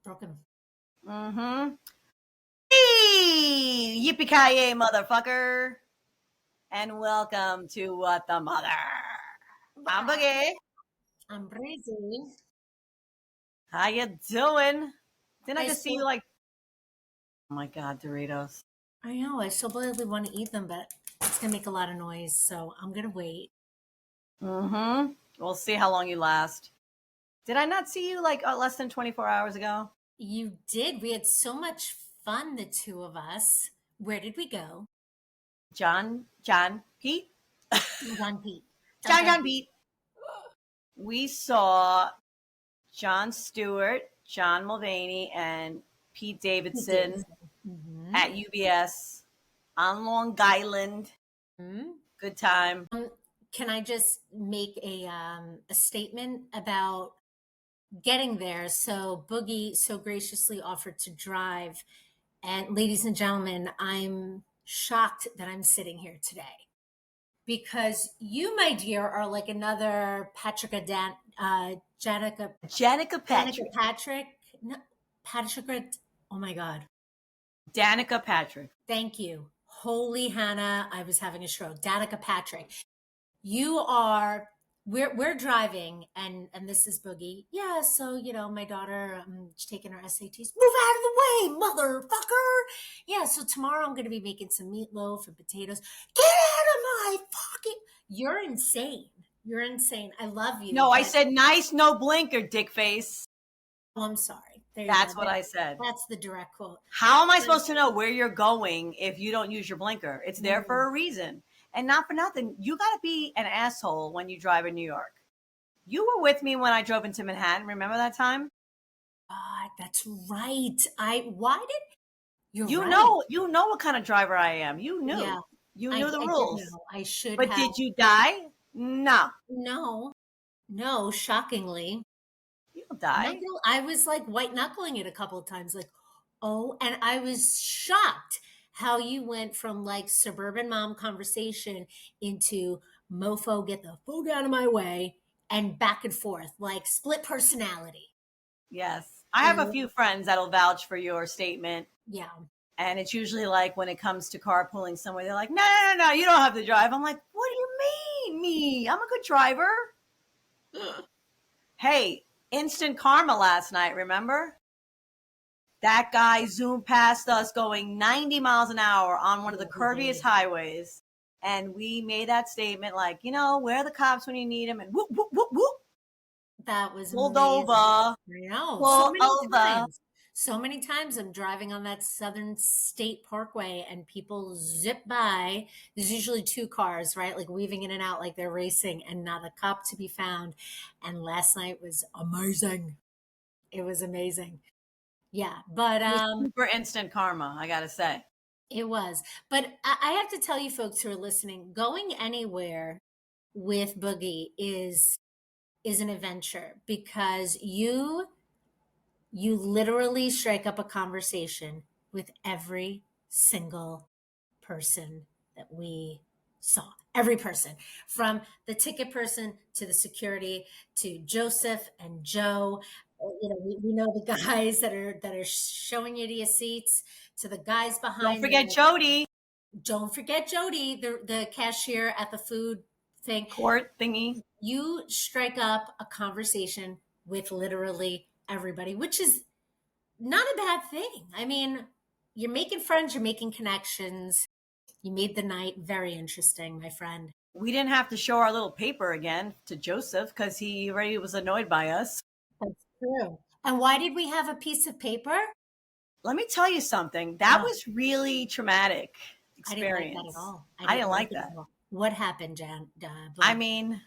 Broken. Mm-hmm. Hey! Yippee-ki-yay, motherfucker! And welcome to What the Mother. I'm Boogie. I'm Breizy. How you doing? Didn't I I just see still- you like... Oh my God, Doritos. I know. I so badly want to eat them, but it's gonna make a lot of noise, so I'm gonna wait. Mm-hmm. We'll see how long you last. Did I not see you like less than 24 hours ago? You did. We had so much fun, the two of us. Where did we go? John, Pete? John Pete. John, Pete. We saw Jon Stewart, John Mulvaney, and Pete Davidson Mm-hmm. at UBS on Long Island. Mm-hmm. Good time. Can I just make a statement about getting there? So Boogie so graciously offered to drive, and ladies and gentlemen, I'm shocked that I'm sitting here today because you, my dear, are like another Janica Patrick. Patrick. No, Patrick. Oh my God. Danica Patrick. Thank you. Holy Hannah, I was having a stroke. Danica Patrick. You are we're driving and this is Boogie. Yeah, so my daughter she's taking her SATs. Move out of the way, motherfucker. Yeah, so tomorrow I'm gonna be making some meatloaf and potatoes. Get out of my fucking You're insane. You're insane. I love you. No, I said nice, no blinker, dick face. Oh, I'm sorry. That's what I said. That's the direct quote. How am I supposed to know where you're going if you don't use your blinker? It's there for a reason. And not for nothing. You got to be an asshole when you drive in New York. You were with me when I drove into Manhattan. Remember that time? God, that's right. Why did You right. know what kind of driver I am. You knew. Yeah, You knew the I rules. did know. I should but have. Did you die? No. No, shockingly. You'll die. No, I was like white knuckling it a couple of times, like, oh, and I was shocked how you went from like suburban mom conversation into mofo, get the fuck out of my way, and back and forth, like split personality. Yes. I have a few friends that'll vouch for your statement. Yeah. And it's usually like when it comes to carpooling somewhere, they're like, no, you don't have to drive. I'm like, what do you mean, me? I'm a good driver. Hey, instant karma last night, remember? That guy zoomed past us going 90 miles an hour on one of the curviest highways. And we made that statement like, where are the cops when you need them? And whoop, whoop, whoop, whoop. That was pulled amazing. over. I know. So many times I'm driving on that Southern State Parkway and people zip by. There's usually two cars, right? Like weaving in and out like they're racing and not a cop to be found. And last night was amazing. It was amazing. Yeah. But super instant karma, I gotta say. It was. But I have to tell you folks who are listening, going anywhere with Boogie is an adventure because you literally strike up a conversation with every single person that we saw. Every person, from the ticket person to the security to Joseph and Joe. We know the guys that are showing you to your seats, to the guys behind. Don't forget Jody. Don't forget Jody, the cashier at the food thing. Court thingy. You strike up a conversation with literally everybody, which is not a bad thing. I mean, you're making friends, you're making connections. You made the night very interesting, my friend. We didn't have to show our little paper again to Joseph because he already was annoyed by us. That's true. And why did we have a piece of paper? Let me tell you something. That was really traumatic experience. I didn't like that at all. I didn't like that. What happened, Jan? I mean,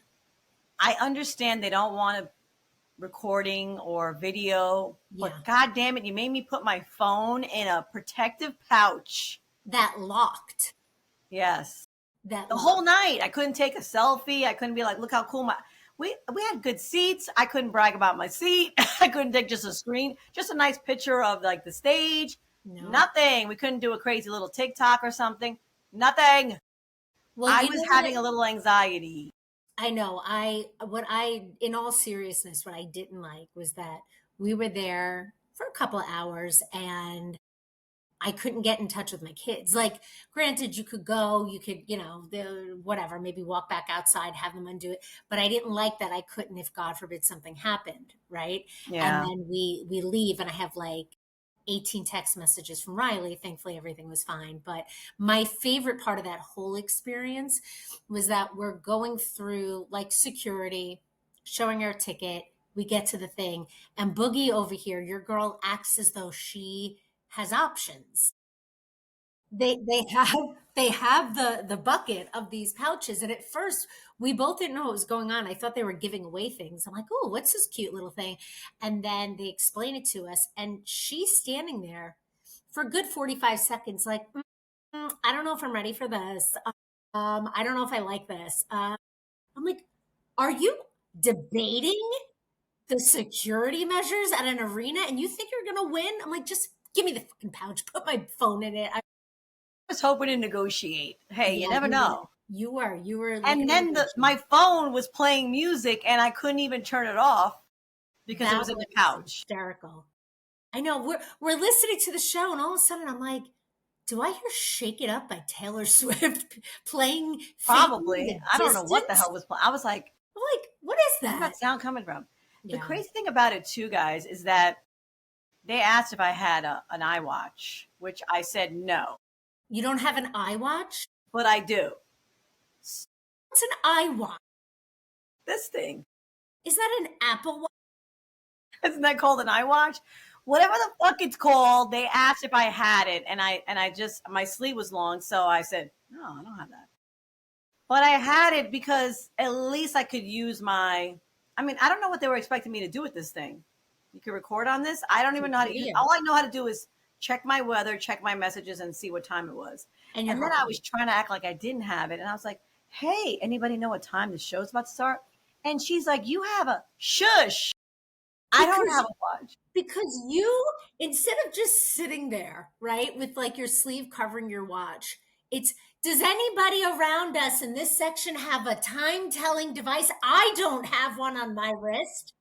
I understand they don't want a recording or video, but God damn it, you made me put my phone in a protective pouch. That locked. Yes. The whole night, I couldn't take a selfie. I couldn't be like, look how cool we had good seats. I couldn't brag about my seat. I couldn't take just a screen, just a nice picture of like the stage. No. Nothing. We couldn't do a crazy little TikTok or something. Nothing. Well, I was having a little anxiety. I know. In all seriousness, what I didn't like was that we were there for a couple of hours, and I couldn't get in touch with my kids. Like, granted, you could go, you could, whatever, maybe walk back outside, have them undo it. But I didn't like that I couldn't if God forbid something happened, right? And Yeah. then we leave, and I have like 18 text messages from Riley. Thankfully, everything was fine. But my favorite part of that whole experience was that we're going through like security, showing our ticket. We get to the thing, and Boogie over here, your girl acts as though she has options. They have the bucket of these pouches, and at first we both didn't know what was going on. I thought they were giving away things. I'm like, oh, what's this cute little thing? And then they explain it to us, and she's standing there for a good 45 seconds, like, I don't know if I'm ready for this. I don't know if I like this. I'm like, are you debating the security measures at an arena and you think you're gonna win? I'm like, just give me the fucking pouch, put my phone in it. I was hoping to negotiate. Hey, you Yeah, never know. you were And looking to then my negotiate. phone was playing music and I couldn't even turn it off because it That was in the was couch. hysterical. I know we're listening to the show, and all of a sudden I'm like, do I hear "Shake It Up" by Taylor Swift playing "Fading in Probably. the I don't know what the Distance"? hell was playing. I was like, I'm like, what is where's that? that sound coming from? The Yeah, crazy thing about it too, guys, is that they asked if I had an iWatch, which I said no, you don't have an iWatch? but I do. What's an iWatch? This thing. Is that an Apple Watch? Isn't that called an iWatch? Whatever the fuck it's called, they asked if I had it, and I just my sleep was long, so I said no, I don't have that. But I had it because at least I could use my. I mean, I don't know what they were expecting me to do with this thing. You could record on this. I don't even Take know how to use. video, All I know how to do is check my weather, check my messages, and see what time it was. and your And then heart I rate. was trying to act like I didn't have it, and I was like, "Hey, anybody know what time the show's about to start?" And she's like, "You have a shush. I don't Because have a watch." because you, instead of just sitting there, right, with like your sleeve covering your watch, it's, does anybody around us in this section have a time telling device? I don't have one on my wrist.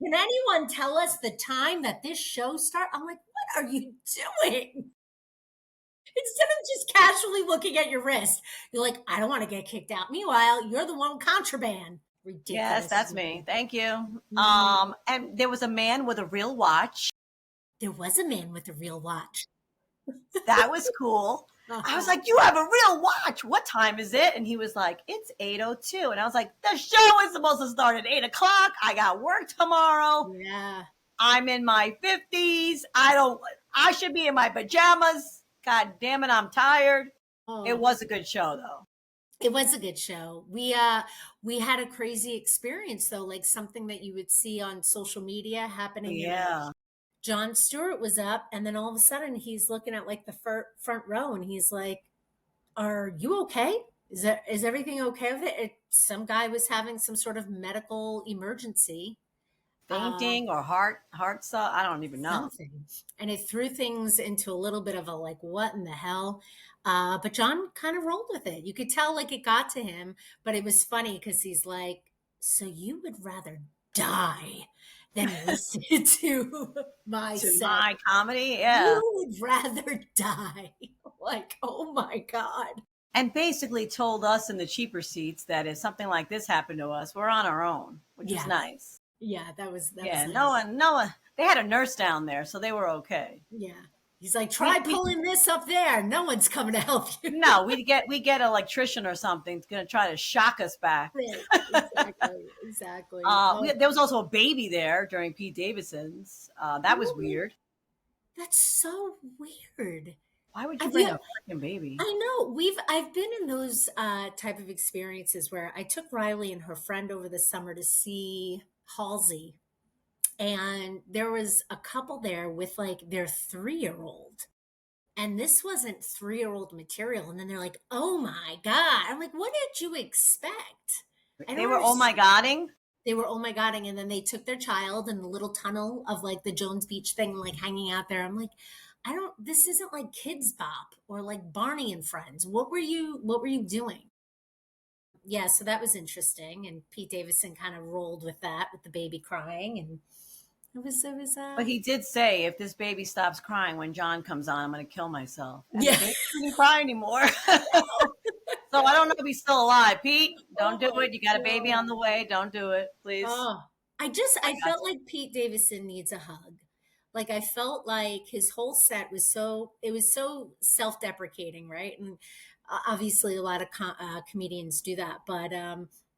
Can anyone tell us the time that this show start? I'm like, what are you doing? Instead of just casually looking at your wrist, you're like, I don't want to get kicked out. Meanwhile, you're the one with contraband. Yes, Ridiculous to that's me. me. Thank you. Mhm. And there was a man with a real watch. There was a man with a real watch. That was cool. I was Uh-huh. like, "You have a real watch. What time is it?" And he was like, "It's 8:02." And I was like, "The show is supposed to start at 8 o'clock. I got work tomorrow. Yeah. I'm in my 50s. I don't. I should be in my pajamas. God damn it, I'm tired." It Oh, was a good show though. it was a good show. We had a crazy experience though, like something that you would see on social media happening in a Yeah. Jon Stewart was up, and then all of a sudden he's looking at like the front row, and he's like, "Are you okay? Is everything okay with it?" Some guy was having some sort of medical emergency, uh, Fainting or heart stuff. I don't even know. something, and it threw things into a little bit of a like, what in the hell? But John kind of rolled with it. You could tell like it got to him, but it was funny because he's like, "So you would rather die than listen to my To set? my comedy, yeah. You would rather die." Like, oh my God. And basically told us in the cheaper seats that if something like this happened to us, we're on our own, which was Yeah. nice. Yeah. That was Yeah, no nice. one, no one. They had a nurse down there, so they were okay. Yeah. He's like, try We pulling this up there. No one's coming to help you. no, we get an electrician or something going to try to shock us back. Right. Exactly. Exactly. Oh, There was also a baby there during Pete Davidson's. That was really? weird. That's so weird. Why would you Have bring you? a freaking baby? I know I've been in those type of experiences where I took Riley and her friend over the summer to see Halsey, and there was a couple there with like their 3-year old, and this wasn't 3-year old material, and then they're like, oh my God. I'm like, what did you expect? I They don't were oh my understand. godding. They were, oh my God. And then they took their child in the little tunnel of like the Jones Beach thing, like hanging out there. I'm like, I don't, this isn't like Kids Bop or like Barney and Friends. What were you doing? Yeah, so that was interesting. And Pete Davidson kind of rolled with that, with the baby crying. And But he did say, if this baby stops crying when John comes on, I'm going to kill myself. And the yeah. baby didn't cry anymore. So I don't know if he's still alive. Pete, Oh don't do my it. You got a baby God. on the way. Don't do it, please. Oh, I I got felt you. like Pete Davidson needs a hug. Like I felt like his whole set was it was so self-deprecating, right? And obviously a lot of comedians do that, but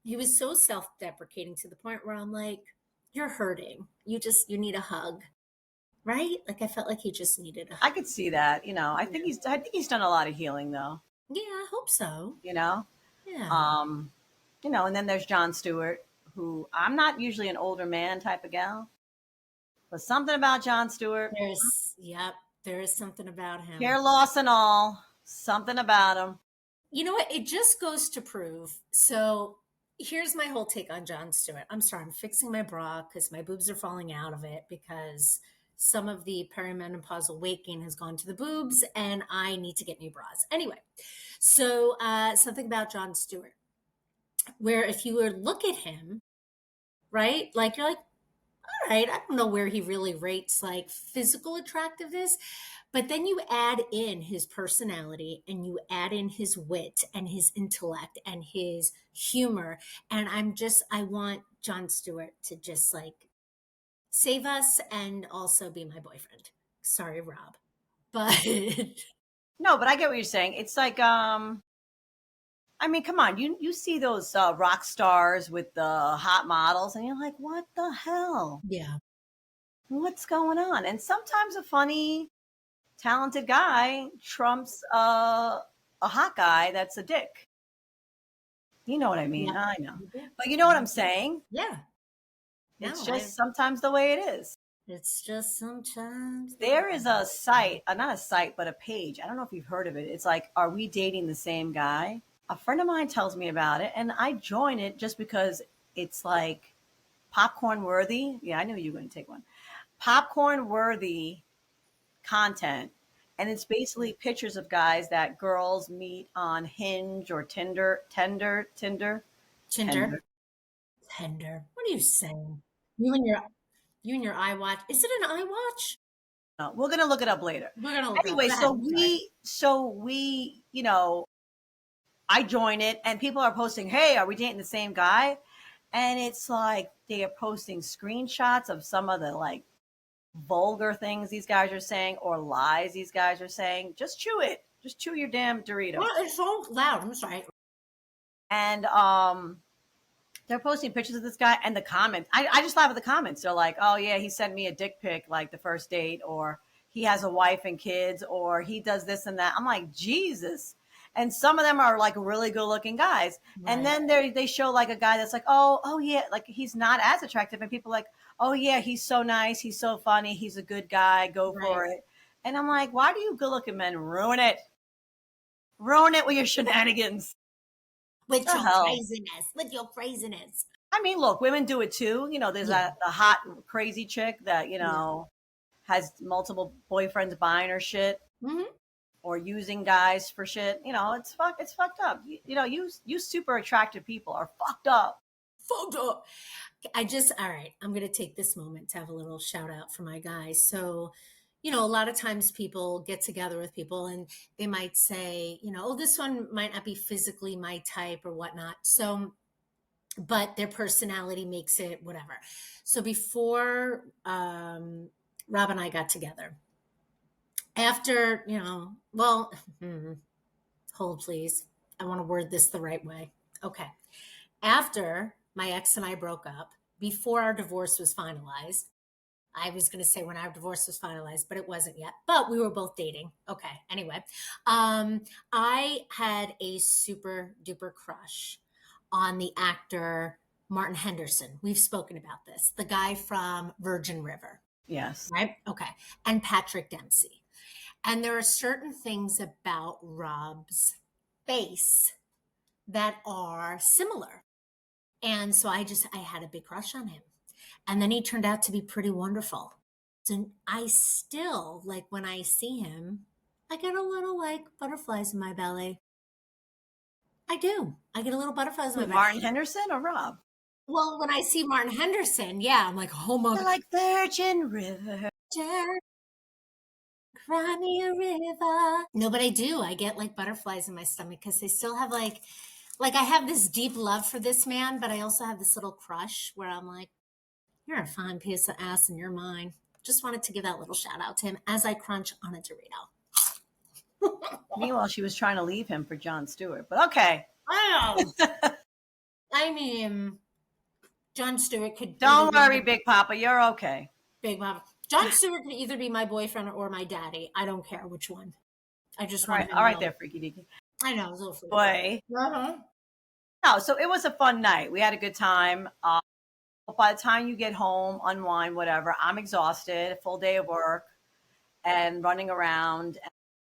he was so self-deprecating to the point where I'm like, you're hurting. You need a hug, right? Like I felt like he just needed a I hug. could see that. Yeah. I think he's done a lot of healing though. Yeah, I hope so. You know, Yeah. um, and then there's John Stewart, who I'm not usually an older man type of gal, but something about John Stewart, Yep, there is something about him. hair loss and all, something about him. You know what? It just goes to prove. So here's my whole take on Jon Stewart. I'm sorry, I'm fixing my bra because my boobs are falling out of it because some of the perimenopausal weight gain has gone to the boobs and I need to get new bras. Anyway, so something about Jon Stewart, where if you were to look at him, right, like you're like, all right, I don't know where he really rates like physical attractiveness, but then you add in his personality and you add in his wit and his intellect and his humor. And I want Jon Stewart to just like save us and also be my boyfriend. Sorry, Rob. But No, but I get what you're saying. It's like, I mean, come on, you see those rock stars with the hot models, and you're like, what the hell? yeah, What's going on? And sometimes a funny, talented guy trumps a hot guy that's a dick. You know what I mean? yeah, I know. But you know what I'm saying? yeah. It's No, just sometimes the way it is. it's just sometimes the There is a site, not a site, but a page. I don't know if you've heard of it. It's like, are we dating the same guy? A friend of mine tells me about it, and I join it just because it's like popcorn worthy. Yeah, I knew you were going to take one. Popcorn worthy content. And it's basically pictures of guys that girls meet on Hinge or Tinder. Tinder. Tender. What are you saying? You and your you and your iWatch. Is it an iWatch? No, we're gonna look it up later. We're gonna look it up. Anyway, Go ahead. I'm sorry. I join it, and people are posting, "Hey, are we dating the same guy?" And it's like they are posting screenshots of some of the like vulgar things these guys are saying or lies these guys are saying. Just chew it. Just chew your damn Dorito. Well, it's so loud. I'm sorry. And they're posting pictures of this guy and the comments. I just laugh at the comments. They're like, oh yeah, he sent me a dick pic like the first date, or he has a wife and kids, or he does this and that. I'm like, Jesus. And some of them are like really good looking guys. And Right. then they show like a guy that's like, oh yeah, like he's not as attractive. And people are like, oh yeah, he's so nice, he's so funny, he's a good guy, go Right. for it. And I'm like, why do you good looking men ruin it? Ruin it with your shenanigans. With The your hell? craziness. With your craziness. I mean, look, women do it too. There's Yeah. that the hot crazy chick that Yeah. has multiple boyfriends buying her shit Mm-hmm. or using guys for shit. It's fucked up. You super attractive people are fucked up. Photo. All right, I'm going to take this moment to have a little shout out for my guys. So, a lot of times people get together with people and they might say, oh, this one might not be physically my type or whatnot. So, but their personality makes it whatever. So before Rob and I got together, after, well, hold please. I want to word this the right way. Okay. After my ex and I broke up, before our divorce was finalized, I was going to say when our divorce was finalized, but it wasn't yet. But we were both dating. Okay. Anyway, I had a super duper crush on the actor Martin Henderson. We've spoken about this, the guy from Virgin River, Yes. right? Okay. And Patrick Dempsey. And there are certain things about Rob's face that are similar. And so I had a big crush on him. And then he turned out to be pretty wonderful. And I still, like, when I see him, I get a little like butterflies in my belly. I do. I get a little butterflies in Who, my belly. Martin Henderson or Rob? Well, when I see Martin Henderson, yeah, I'm like, oh my They're God. like Virgin River. Cry me a river. No, but I do. I get like butterflies in my stomach because they still have like I have this deep love for this man, but I also have this little crush where I'm like, you're a fine piece of ass and you're mine. Just wanted to give that little shout out to him as I crunch on a Dorito. Meanwhile, she was trying to leave him for Jon Stewart, but okay. I know. I mean, Jon Stewart could either Don't be worry, my Big Papa, you're okay. big mom. Jon Stewart could either be my boyfriend or my daddy. I don't care which one. I just want him All right, home. there, freaky deaky. I know, it was a little freaky. Boy, Uh-huh. no. So it was a fun night. We had a good time. By the time you get home, unwind, whatever, I'm exhausted. Full day of work and running around.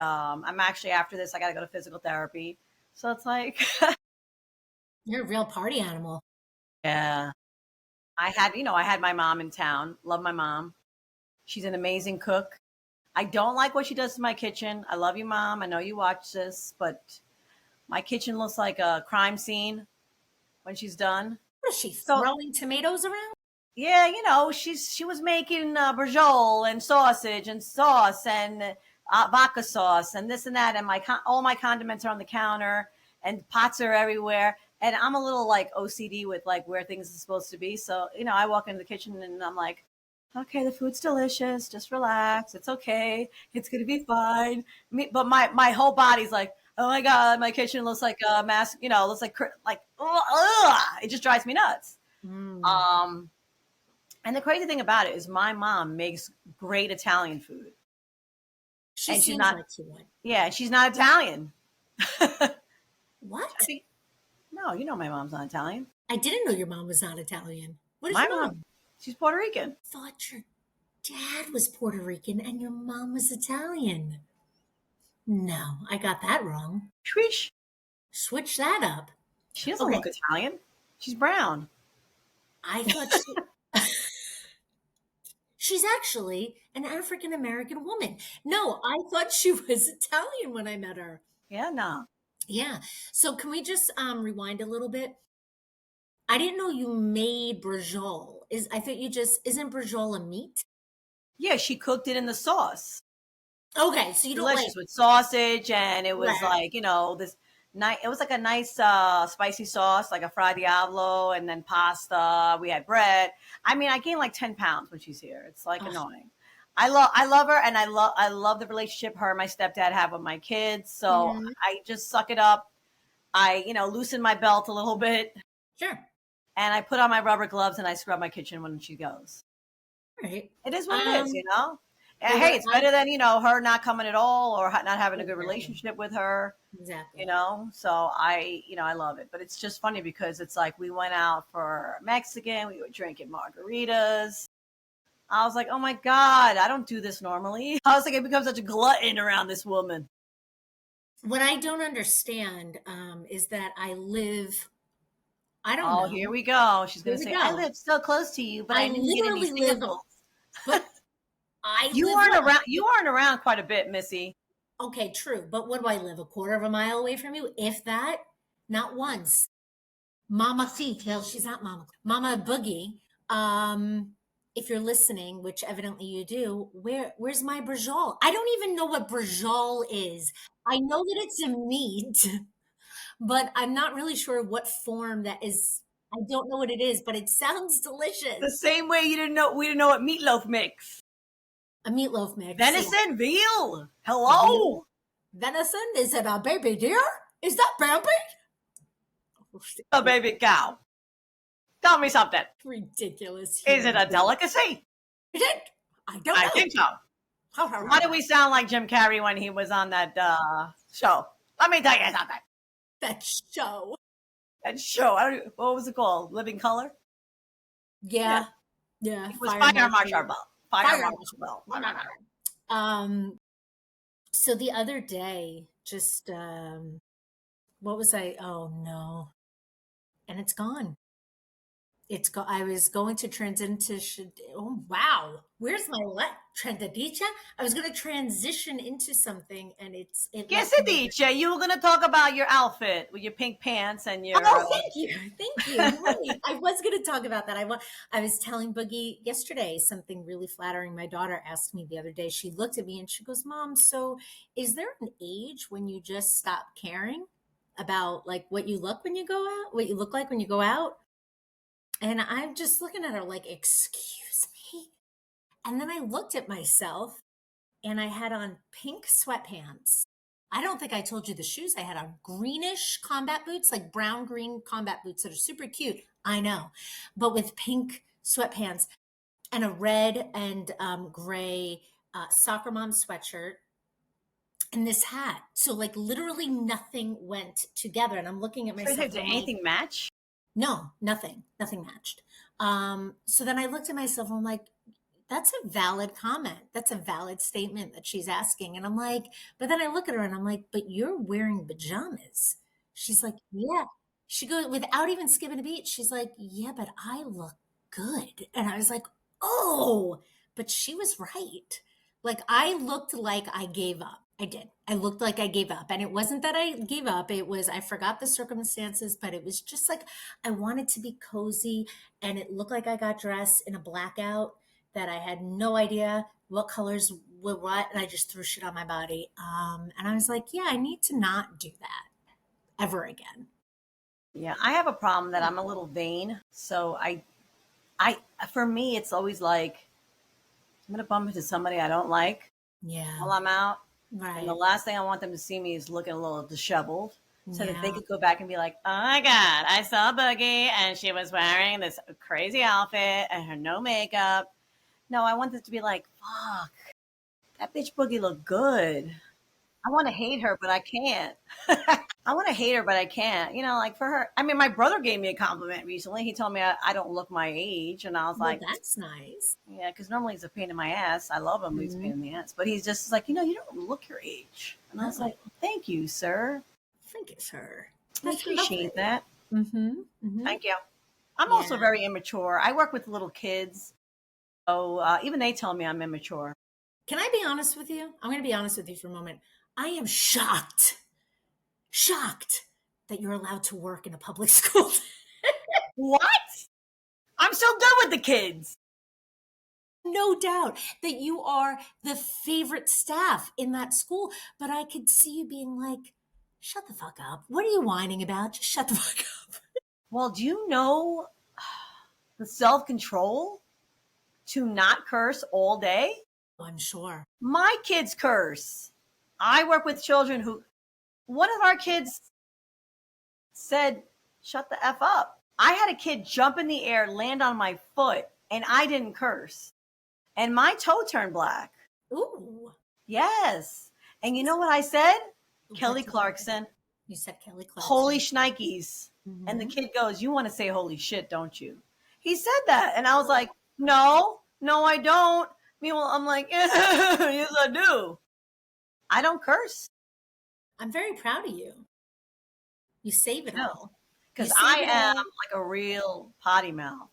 I'm actually after this. I got to go to physical therapy. So it's like, You're a real party animal. yeah. I had my mom in town. Love my mom. She's an amazing cook. I don't like what she does to my kitchen. I love you, Mom. I know you watch this, but my kitchen looks like a crime scene when she's done. What is she So throwing tomatoes around? yeah, she was making brajol and sausage and sauce and vodka sauce and this and that, and all my condiments are on the counter and pots are everywhere. And I'm a little like OCD with like where things are supposed to be. So I walk into the kitchen and I'm like, okay, the food's delicious. Just relax. It's okay. It's gonna be fine. But my whole body's like, oh my god, my kitchen looks like a mass. Looks like ugh. It just drives me nuts. Mm. Um, and the crazy thing about it is my mom makes great Italian food. She And she's seems not, like she would. yeah, she's not Italian. I What? think, no, my mom's not Italian. I didn't know your mom was not Italian. What is My your mom, mom? she's Puerto Rican. Thought your dad was Puerto Rican and your mom was Italian. No, I got that wrong. Swish. Switch that up. She doesn't Okay, look Italian. She's brown. I thought she. She's actually an African American woman. No, I thought she was Italian when I met her. Yeah, no. Yeah. So can we just rewind a little bit? I didn't know you made brajol. I thought you just isn't brajol a meat? Yeah, she cooked it in the sauce. Okay, so you don't like Delicious with sausage, and it was right. like this nice. It was like a nice spicy sauce, like a Fra Diavolo, and then pasta. We had bread. I mean, I gained like 10 pounds when she's here. It's like Oh, annoying. I love her, and I love the relationship her and my stepdad have with my kids. So mhm, I just suck it up. I loosen my belt a little bit, sure. and I put on my rubber gloves, and I scrub my kitchen when she goes. All right. It is what it is, And Well, hey, it's better than not coming at all or not having a good exactly. relationship with her. Exactly. So I love it. But it's just funny because it's like we went out for Mexican, we were drinking margaritas. I was like, oh my God, I don't do this normally. I was like, I become such a glutton around this woman. What I don't understand is that I don't Oh, know. here we go. She's Here going to we say, I go. live so close to you, but I I didn't get any literally live, samples. but I You live weren't what? around. You weren't around quite a bit, Missy. Okay, true. But what do I live? A quarter of a mile away from you? If that? Not once. Mama Well, she's not Mama. Mama Boogie. Um, if you're listening, which evidently you do, where's my brajol? I don't even know what brajol is. I know that it's a meat, but I'm not really sure what form that is. I don't know what it is, but it sounds The delicious. same way we didn't know what meatloaf makes. A meatloaf mix, yeah. Venison, veal. Veal? Hello, Venison? Is it a baby deer? Is that Bambi? a baby cow. Tell me something. Ridiculous Is it human a being. delicacy? Is it? I don't I know. think so. Why do we sound like Jim Carrey when he was on that show? Let me tell you something. That show. That show. What was it called? Living Color. Yeah, Yeah. Yeah. it was Fire Fire marshal. Marshal Bell. Fire Fire Marshal marshal. Bell. Um, so the other day, just what was I? Oh no. And it's gone. I was going to transition. Oh wow, where's my transition? I was going to transition into something, and it Que left se me. dice? You were going to talk about your outfit with your pink pants and your. Oh, thank you, thank you. You're right. I was going to talk about that. I was telling Boogie yesterday something really flattering. My daughter asked me the other day. She looked at me and she goes, "Mom, so is there an age when you just stop caring about like what you look when you go out, what you look like when you go out?" And I'm just looking at her like, "Excuse me." And then I looked at myself and I had on pink sweatpants. I don't think I told you the shoes. I had on greenish combat boots, like brown green combat boots that are super cute. I know, but with pink sweatpants and a red and gray soccer mom sweatshirt and this hat. So, like, literally nothing went together. And I'm looking at So myself did and I'm like, anything match? no, nothing matched. So then I looked at myself and I'm like, that's a valid comment. That's a valid statement that she's asking. And I'm like, but then I look at her and I'm like, but you're wearing pajamas. She's like, yeah. She goes, without even skipping a beat, she's like, yeah, but I look good. And I was like, oh, but she was right. Like I looked like I gave up. I did. I looked like I gave up. And it wasn't that I gave up. It was, I forgot the circumstances, but it was just like I wanted to be cozy and it looked like I got dressed in a blackout that I had no idea what colors were what, and I just threw shit on my body. And I was like, yeah, I need to not do that ever again. Yeah, I have a problem that I'm a little vain. So I, for me, it's always like I'm gonna bump into somebody I don't like Yeah, while I'm out, and the right. last thing I want them to see me is looking a little disheveled, so that they Yeah. could go back and be like, "Oh my god, I saw Boogie, and she was wearing this crazy outfit and her no makeup." No, I want this to be like, "Fuck, that bitch Boogie looked good." I want to hate her, but I can't. I want to hate her, but I can't. You know, like for her. I mean, my brother gave me a compliment recently. He told me I don't look my age, and I was Well, like, that's nice. yeah, because normally he's a pain in my ass. I love him, but he's a pain Hmm. in the ass. But he's just like, you don't look your age. And I was Oh, like, thank you, sir. thank you, sir. I That's appreciate lovely. that. Mm-hmm. Mm-hmm. Thank you. I'm also Yeah. very immature. I work with little kids, so even they tell me I'm immature. Can I be honest with you? I'm going to be honest with you for a moment. I am shocked that you're allowed to work in a public school. What? I'm so good with the kids. No doubt that you are the favorite staff in that school, but I could see you being like, shut the fuck up. What are you whining about? Just shut the fuck up. Well, do you know the self control to not curse all day? I'm sure. My kids curse. I work with children who, one of our kids said, shut the F up. I had a kid jump in the air, land on my foot, and I didn't curse. And my toe turned black. Ooh. Yes. And you know what I said? What Kelly did you say? Clarkson, You said Kelly holy Clarkson. shnikes. And the Hmm. kid goes, you want to say holy shit, don't you? He said that. And I was like, no, I don't. Meanwhile, I'm like, yes, I do. I don't curse. I'm very proud of you. You save it No. all. You Because save I it am all. like a real potty mouth.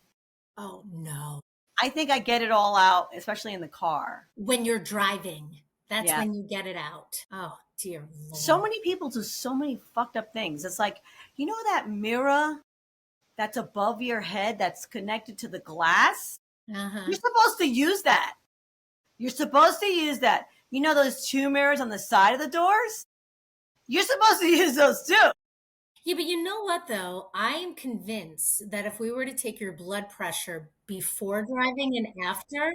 Oh, no. I think I get it all out, especially in the car. When you're driving, that's Yeah. when you get it out. Oh, dear So Lord. many people do so many fucked up things. It's like, you know that mirror that's above your head that's connected to the glass? Uh huh. You're supposed to use that. You're supposed to use that. You know those two mirrors on the side of the doors? You're supposed to use those too. Yeah, but you know what though? I am convinced that if we were to take your blood pressure before driving and after,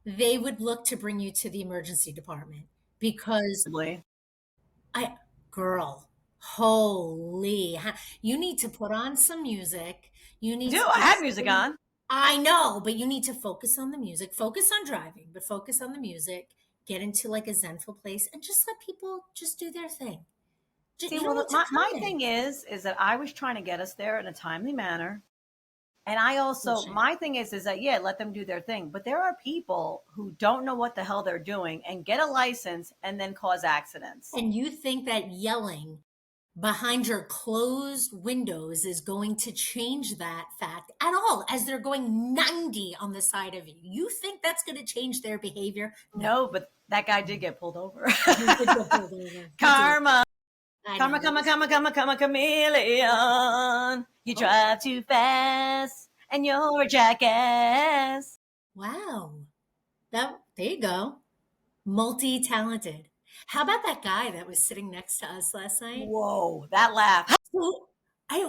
they would look to bring you to the emergency department because Probably. I, girl, holy, you need to put on some music. You I need do. to I have just, music on. I know, but you need to focus on the music, focus on driving, but focus on the music, get into like a zenful place and just let people just do their thing. See, You well, don't need to my comment. thing is that I was trying to get us there in a timely manner. And I also, Bullshit. my thing is that, yeah, let them do their thing. But there are people who don't know what the hell they're doing and get a license and then cause accidents. And you think that yelling behind your closed windows is going to change that fact at all as they're going 90 on the side of you. You think that's going to change their behavior? No. No, but that guy did get pulled over. He did get pulled over. He did. Karma. I Karma, know. karma, karma, karma, karma, chameleon. You drive too fast and you're a jackass. Wow. There you go. Multi-talented. How about that guy that was sitting next to us last night? Whoa, that laugh. So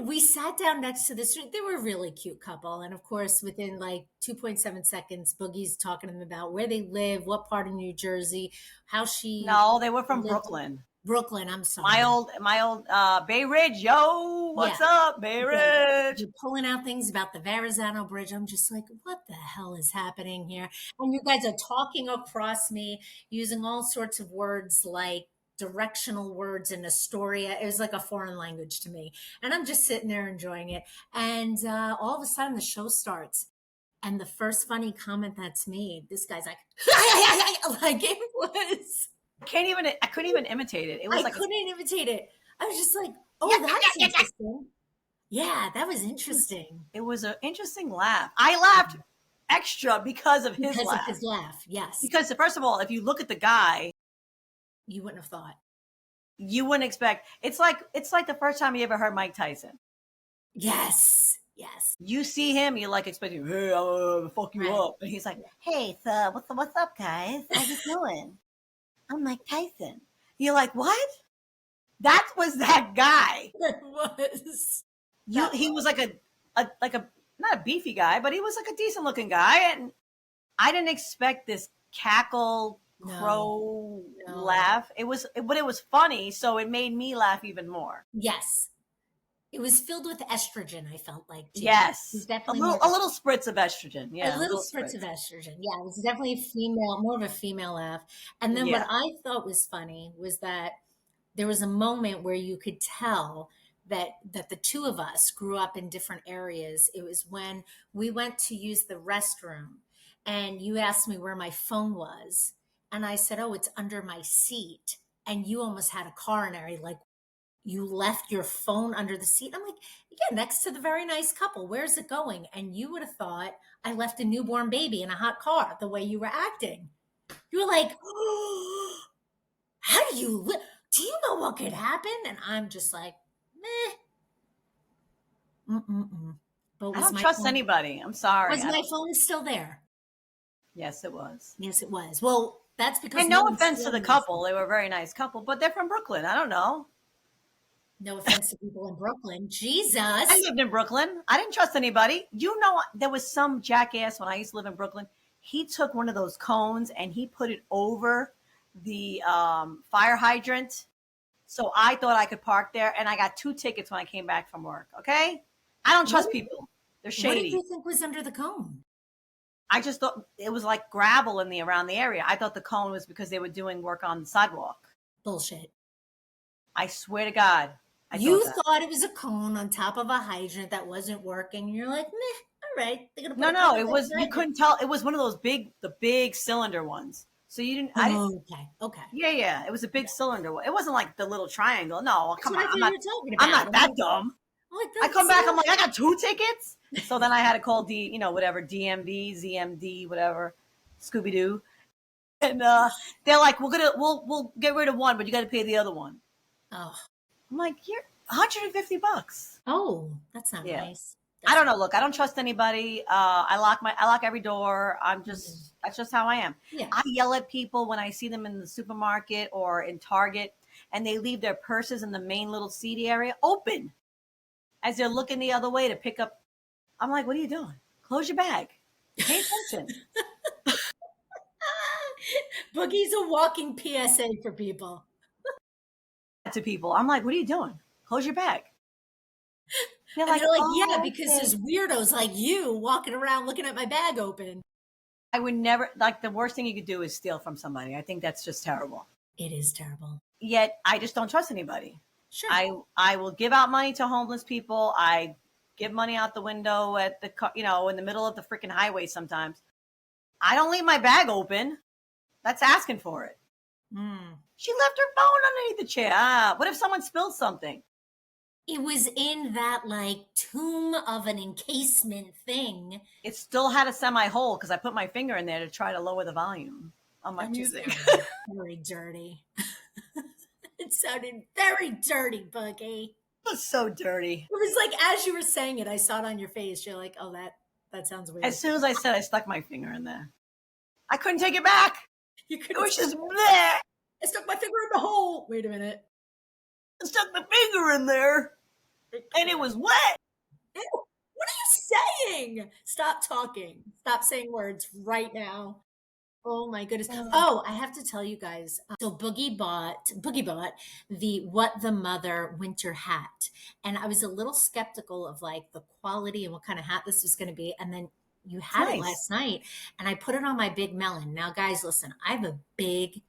we sat down next to this. They were a really cute couple, and of course, within like 2.7 seconds, Boogie's talking to them about where they live, what part of New Jersey, how she No, they were from lived. Brooklyn. Brooklyn. I'm My sorry. old, my old Bay Ridge. Yo, Yeah. what's up, Bay Ridge? You're pulling out things about the Verrazano Bridge. I'm just like, what the hell is happening here? And you guys are talking across me using all sorts of words like directional words in Astoria. It was like a foreign language to me. And I'm just sitting there enjoying it. And all of a sudden the show starts. And the first funny comment that's made, this guy's like, like it was. I couldn't even imitate it. It was I like couldn't imitate it. I was just like, oh, that's interesting. Yeah, that was interesting. it was an interesting laugh. I laughed extra because of his Because of laugh. his laugh, yes. Because first of all, if you look at the guy, You wouldn't have thought. you wouldn't expect. It's like the first time you ever heard Mike Tyson. Yes, yes. You see him, you're like expecting, hey, I'll fuck you Right. up, and he's like, hey, so what's up, guys? How you doing? I'm Mike Tyson. You're like, what? That was that guy. It was. He was like a not a beefy guy, but he was like a decent looking guy, and I didn't expect this cackle crow No. laugh. But it was funny, so it made me laugh even more. Yes. It was filled with estrogen, I felt like, too. It Yes, was a definitely little spritz of estrogen. Yeah, a little spritz of estrogen. Yeah, it was definitely more of a female laugh. And then Yeah. what I thought was funny was that there was a moment where you could tell that the two of us grew up in different areas. It was when we went to use the restroom and you asked me where my phone was and I said, "Oh, it's under my seat." And you almost had a coronary like you left your phone under the seat. I'm like, "Yeah, next to the very nice couple. Where's it going?" And you would have thought I left a newborn baby in a hot car the way you were acting. You were like, "Oh, how do you do you know what could happen?" And I'm just like, meh. Mm-mm-mm. But I was don't my trust phone, anybody. I'm sorry. was my phone still there? Yes, it was. Yes, it was. Well, that's because And no no one offense to stole the my phone. couple. They were a very nice couple, but they're from Brooklyn. I don't know. No offense to people in Brooklyn. Jesus. I lived in Brooklyn. I didn't trust anybody. You know, there was some jackass when I used to live in Brooklyn. He took one of those cones and he put it over the fire hydrant. So I thought I could park there, and I got 2 tickets when I came back from work. Okay, I don't What trust people. They're what did shady. you think was under the cone? I just thought it was like gravel in the around the area. I thought the cone was because they were doing work on the sidewalk. Bullshit. I swear to God, I You thought that. thought it was a cone on top of a hydrant that wasn't working. You're like, meh, all right. They're gonna put No, a cone no, on it the was you hydrant. couldn't tell. It was one of those the big cylinder ones. So you didn't. I didn't. Oh, okay, okay. Yeah, yeah. It was a big cylinder one. It wasn't like the little triangle. No, That's come what on. I thought you were talking I'm about. not that dumb. I'm like, I come that's back. I'm like, I got 2 tickets. So then I had to call whatever DMV, ZMD, whatever, Scooby Doo, and they're like, we'll get rid of one, but you got to pay the other one. oh, I'm like, you're $150. oh, that's not Yeah. nice. I That's don't know. Look, I don't trust anybody. I lock every door. That's just how I am. yeah. I yell at people when I see them in the supermarket or in Target and they leave their purses in the main little seat area open as they're looking the other way to pick up. I'm like, what are you doing? Close your bag. Pay attention. Boogie's a walking PSA for people. To people. I'm like, what are you doing? Close your bag. They're And like, they're like, yeah, oh, because okay. there's weirdos like you walking around looking at my bag open. I would never, like, the worst thing you could do is steal from somebody. I think that's just terrible. It is terrible. Yet I just don't trust anybody. Sure. I will give out money to homeless people. I give money out the window at the in the middle of the freaking highway sometimes. I don't leave my bag open. That's asking for it. Mm. She left her phone underneath the chair. What if someone spilled something? It was in that like tomb of an encasement thing. It still had a semi-hole because I put my finger in there to try to lower the volume on my That just music. sounded very dirty. It sounded very dirty, Boogie. It was so dirty. It was like as you were saying it, I saw it on your face. You're like, "Oh, that sounds As weird." soon as I said, I stuck my finger in there. I couldn't take it back. You It couldn't. was just bleh. I stuck my finger in the hole. Wait a minute. I stuck my finger in there, and it was wet. Ew, what are you saying? Stop talking. Stop saying words right now. Oh my goodness. Oh, I have to tell you guys. So Boogie bought the What the Mother winter hat. And I was a little skeptical of like the quality and what kind of hat this was going to be. And then you It's had it nice. last night and I put it on my big melon. Now, guys, listen, I have a big,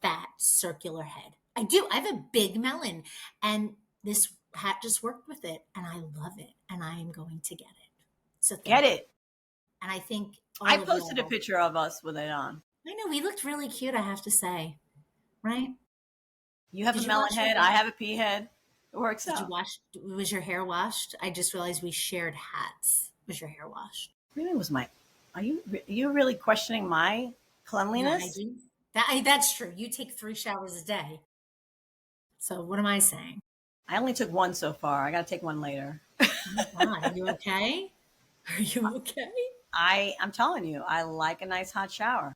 fat, circular head. I do. I have a big melon. And this hat just worked with it. And I love it. And I am going to get it. So Get thank you. it. And I think I all of posted a y'all. picture of us with it on. I know we looked really cute, I have to say, right? You have a Did you melon wash your head. I hair? have a pea head. It works Did you out. wash? Was your hair washed? I just realized we shared hats. Was your hair washed? Really was my. Are you really questioning my My cleanliness? hygiene? That's true. You take 3 showers a day. So what am I saying? I only took one so far. I got to take one later. Oh my God, are you okay? Are you okay? I'm telling you, I like a nice hot shower.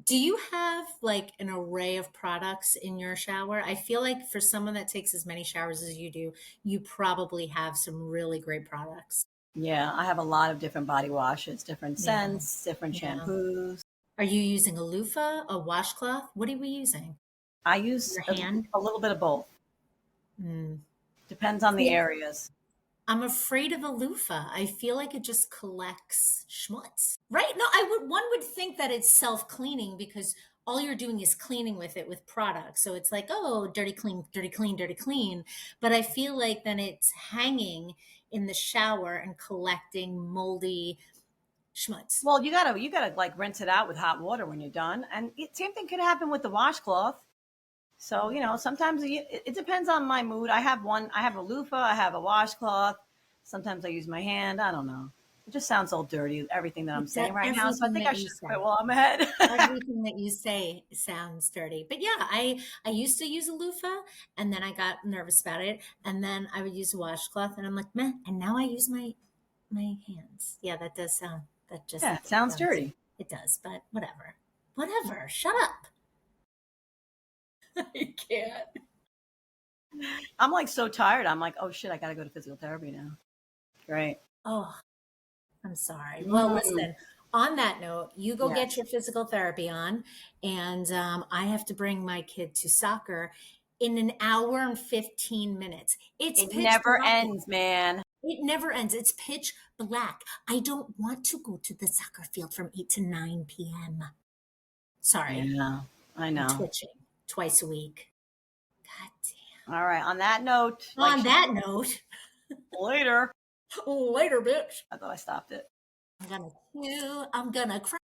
Do you have like an array of products in your shower? I feel like for someone that takes as many showers as you do, you probably have some really great products. Yeah, I have a lot of different body washes, different Yeah, scents, different yeah. shampoos. Are you using a loofah, a washcloth? What are we using? I use Your hand? a little bit of both. Mm. Depends on the See, areas. I'm afraid of a loofah. I feel like it just collects schmutz. Right? No, one would think that it's self-cleaning because all you're doing is cleaning with it with products. So it's like, oh, dirty, clean, dirty, clean, dirty, clean. But I feel like then it's hanging in the shower and collecting moldy schmutz. Well, you gotta like rinse it out with hot water when you're done, and same thing could happen with the washcloth. So sometimes it depends on my mood. I have one. I have a loofah. I have a washcloth. Sometimes I use my hand. I don't know. It just sounds all dirty. Everything that I'm saying right now. So I Everything think that I you should say. quit while I'm ahead. Everything that you say sounds dirty. But yeah, I used to use a loofah and then I got nervous about it and then I would use a washcloth and I'm like, meh, and now I use my hands. Yeah, that does sound that just Yeah, it sounds sounds dirty. it does, but whatever. Whatever. Shut up. I can't. I'm like so tired. I'm like, oh shit, I gotta go to physical therapy now. Great. Oh, I'm sorry. Well, Mm, listen, on that note, you go get yes. your physical therapy on, and I have to bring my kid to soccer in an hour and 15 minutes. It's It pitch never black. ends, man. It never ends. It's pitch black. I don't want to go to the soccer field from 8 to 9 p.m. Sorry, Yeah, I I'm know. twitching twice a week. God All right. On that note, damn. like On that note, later. later, bitch. I thought I stopped it. I'm gonna cry.